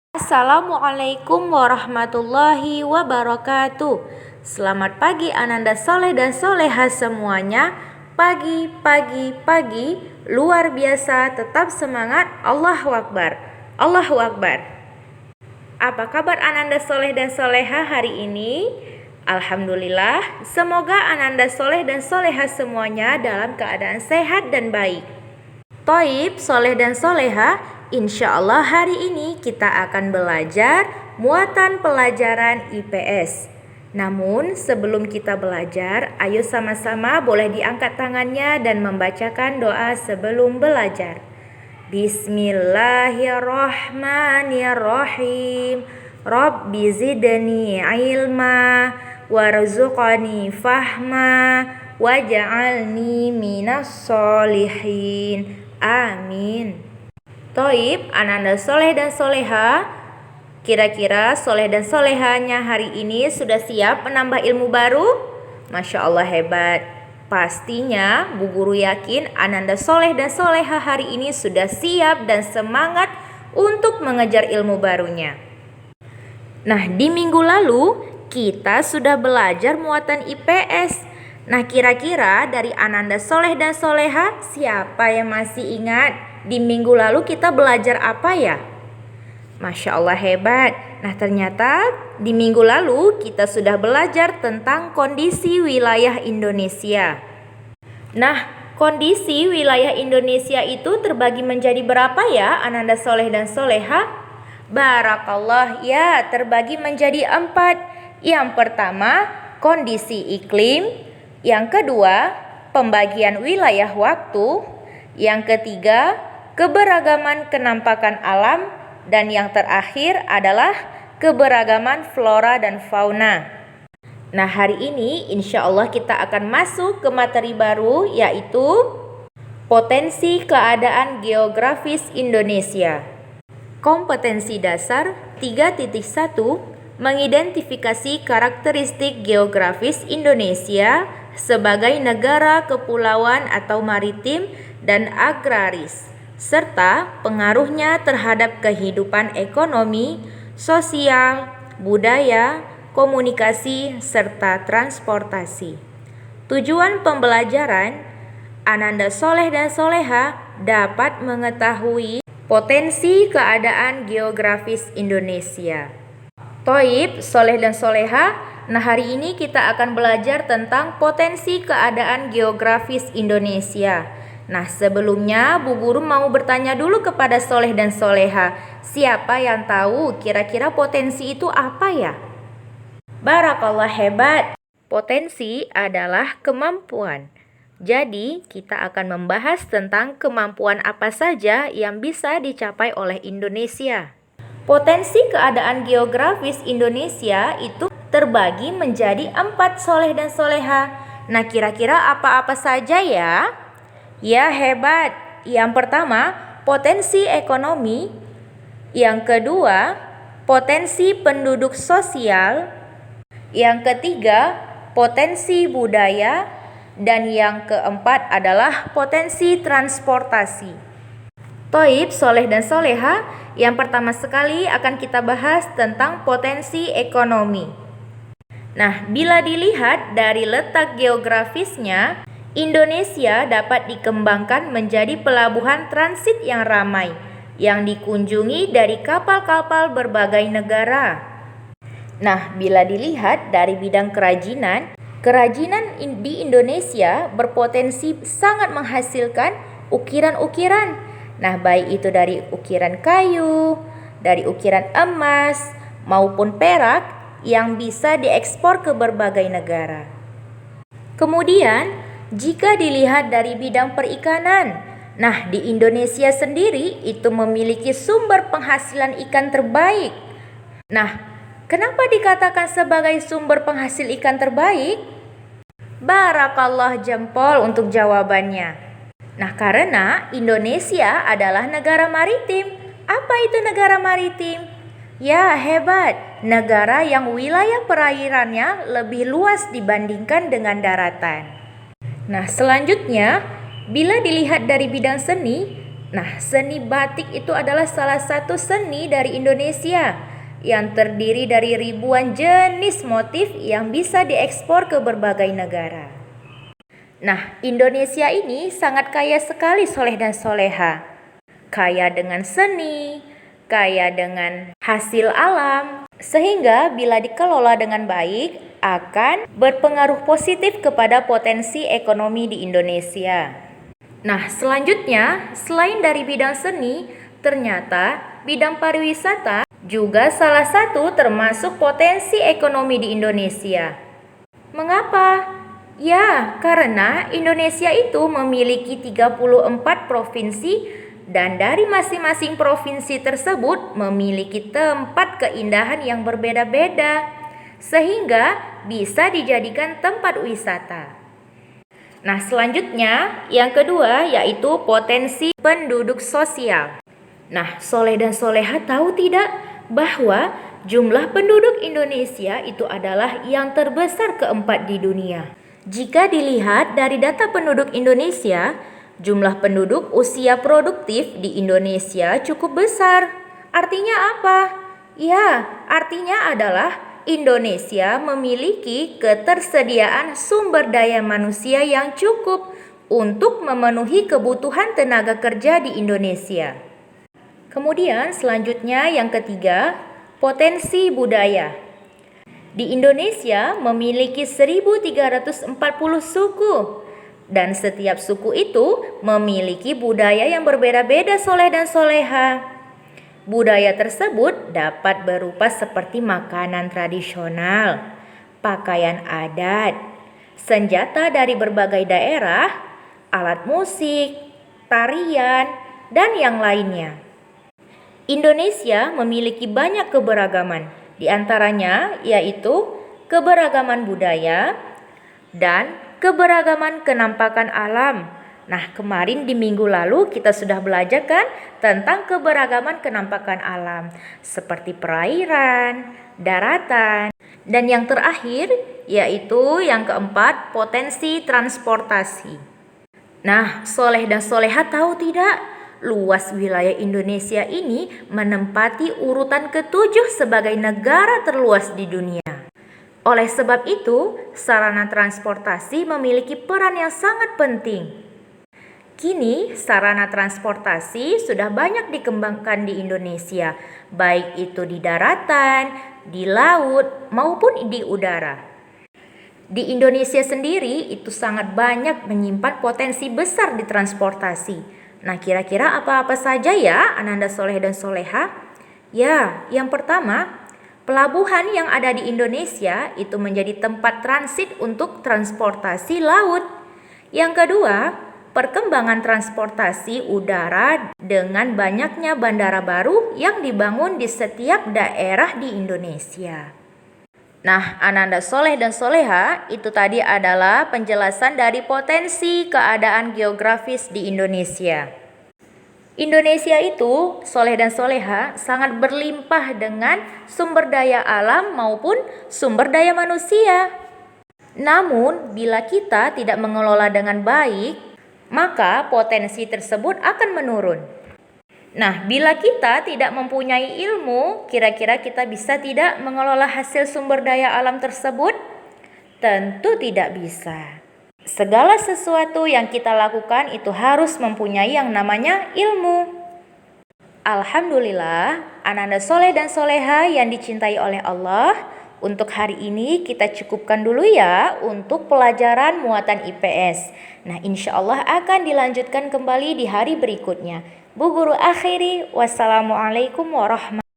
Assalamualaikum warahmatullahi wabarakatuh. Selamat pagi Ananda Soleh dan Soleha semuanya. Pagi, luar biasa, tetap semangat. Allahu Akbar, Allahu Akbar. Apa kabar Ananda Soleh dan Soleha hari ini? Alhamdulillah, semoga Ananda Soleh dan Soleha semuanya dalam keadaan sehat dan baik. Toib, Soleh dan Soleha, insya Allah hari ini kita akan belajar muatan pelajaran IPS. Namun sebelum kita belajar, ayo sama-sama boleh diangkat tangannya dan membacakan doa sebelum belajar. Bismillahirrahmanirrahim. Rabbi zidni ilma warzuqni fahma waj'alni minas solihin. Amin. Toib, Ananda Soleh dan Soleha, kira-kira Soleh dan Solehanya hari ini sudah siap menambah ilmu baru? Masya Allah, hebat. Pastinya Bu Guru yakin Ananda Soleh dan Soleha hari ini sudah siap dan semangat untuk mengejar ilmu barunya. Nah, di minggu lalu kita sudah belajar muatan IPS. Nah, kira-kira dari Ananda Soleh dan Soleha, siapa yang masih ingat di minggu lalu kita belajar apa ya? Masya Allah, hebat. Nah, ternyata di minggu lalu kita sudah belajar tentang kondisi wilayah Indonesia. Nah, kondisi wilayah Indonesia itu terbagi menjadi berapa ya Ananda Soleh dan Soleha? Barakallah, ya, terbagi menjadi 4. Yang pertama, kondisi iklim. Yang kedua, pembagian wilayah waktu. Yang ketiga, keberagaman kenampakan alam. Dan yang terakhir adalah keberagaman flora dan fauna. Nah, hari ini insya Allah kita akan masuk ke materi baru, yaitu potensi keadaan geografis Indonesia. Kompetensi dasar 3.1, mengidentifikasi karakteristik geografis Indonesia sebagai negara kepulauan atau maritim dan agraris, serta pengaruhnya terhadap kehidupan ekonomi, sosial, budaya, komunikasi, serta transportasi. Tujuan pembelajaran, Ananda Soleh dan Soleha dapat mengetahui potensi keadaan geografis Indonesia. Toib, Soleh dan Soleha, nah hari ini kita akan belajar tentang potensi keadaan geografis Indonesia. Nah, sebelumnya Bu Guru mau bertanya dulu kepada Soleh dan Soleha, siapa yang tahu kira-kira potensi itu apa ya? Barakallah, hebat. Potensi adalah kemampuan. Jadi, kita akan membahas tentang kemampuan apa saja yang bisa dicapai oleh Indonesia. Potensi keadaan geografis Indonesia itu terbagi menjadi 4, Soleh dan Soleha. Nah, kira-kira apa-apa saja ya? Ya, hebat. Yang pertama, potensi ekonomi. Yang kedua, potensi penduduk sosial. Yang ketiga, potensi budaya. Dan yang keempat adalah potensi transportasi. Toib, Soleh dan Soleha, yang pertama sekali akan kita bahas tentang potensi ekonomi. Nah, bila dilihat dari letak geografisnya, Indonesia dapat dikembangkan menjadi pelabuhan transit yang ramai, yang dikunjungi dari kapal-kapal berbagai negara. Nah, bila dilihat dari bidang kerajinan di Indonesia berpotensi sangat menghasilkan ukiran-ukiran. Nah, baik itu dari ukiran kayu, dari ukiran emas, maupun perak yang bisa diekspor ke berbagai negara. Kemudian, jika dilihat dari bidang perikanan, nah di Indonesia sendiri itu memiliki sumber penghasilan ikan terbaik. Nah, kenapa dikatakan sebagai sumber penghasil ikan terbaik? Barakallah, jempol untuk jawabannya. Nah, karena Indonesia adalah negara maritim. Apa itu negara maritim? Ya, hebat. Negara yang wilayah perairannya lebih luas dibandingkan dengan daratan. Nah, selanjutnya, bila dilihat dari bidang seni, Nah, seni batik itu adalah salah satu seni dari Indonesia yang terdiri dari ribuan jenis motif yang bisa diekspor ke berbagai negara. Nah, Indonesia ini sangat kaya sekali soleh dan soleha. Kaya dengan seni, kaya dengan hasil alam, sehingga bila dikelola dengan baik akan berpengaruh positif kepada potensi ekonomi di Indonesia. Nah, selanjutnya, selain dari bidang seni, ternyata bidang pariwisata juga salah satu termasuk potensi ekonomi di Indonesia. Mengapa? Ya, karena Indonesia itu memiliki 34 provinsi dan dari masing-masing provinsi tersebut memiliki tempat keindahan yang berbeda-beda, sehingga bisa dijadikan tempat wisata. Nah, selanjutnya yang kedua yaitu potensi penduduk sosial. Nah, soleh dan soleha tahu tidak bahwa jumlah penduduk Indonesia itu adalah yang terbesar keempat di dunia. Jika dilihat dari data penduduk Indonesia, jumlah penduduk usia produktif di Indonesia cukup besar. Artinya apa? Ya, artinya adalah Indonesia memiliki ketersediaan sumber daya manusia yang cukup untuk memenuhi kebutuhan tenaga kerja di Indonesia. Kemudian selanjutnya yang ketiga, potensi budaya. Di Indonesia memiliki 1340 suku dan setiap suku itu memiliki budaya yang berbeda-beda soleh dan soleha. Budaya tersebut dapat berupa seperti makanan tradisional, pakaian adat, senjata dari berbagai daerah, alat musik, tarian, dan yang lainnya. Indonesia memiliki banyak keberagaman, di antaranya yaitu keberagaman budaya dan keberagaman kenampakan alam. Nah, kemarin di minggu lalu kita sudah belajar kan tentang keberagaman kenampakan alam seperti perairan, daratan, dan yang terakhir yaitu yang keempat, potensi transportasi. Nah, soleh dan soleha tahu tidak? Luas wilayah Indonesia ini menempati urutan ke-7 sebagai negara terluas di dunia. Oleh sebab itu, sarana transportasi memiliki peran yang sangat penting. Kini, sarana transportasi sudah banyak dikembangkan di Indonesia, baik itu di daratan, di laut, maupun di udara. Di Indonesia sendiri itu sangat banyak menyimpan potensi besar di transportasi. Nah, kira-kira apa-apa saja ya Ananda soleh dan soleha? Ya, yang pertama, pelabuhan yang ada di Indonesia itu menjadi tempat transit untuk transportasi laut. Yang kedua, perkembangan transportasi udara dengan banyaknya bandara baru yang dibangun di setiap daerah di Indonesia. Nah, Ananda soleh dan soleha, itu tadi adalah penjelasan dari potensi keadaan geografis di Indonesia. Indonesia itu, soleh dan soleha, sangat berlimpah dengan sumber daya alam maupun sumber daya manusia. Namun, bila kita tidak mengelola dengan baik, maka potensi tersebut akan menurun. Nah, bila kita tidak mempunyai ilmu, kira-kira kita bisa tidak mengelola hasil sumber daya alam tersebut? Tentu tidak bisa. Segala sesuatu yang kita lakukan itu harus mempunyai yang namanya ilmu. Alhamdulillah, Ananda soleh dan soleha yang dicintai oleh Allah, untuk hari ini kita cukupkan dulu ya untuk pelajaran muatan IPS. Nah, insya Allah akan dilanjutkan kembali di hari berikutnya. Bu Guru akhiri, wassalamualaikum warahmatullahi wabarakatuh.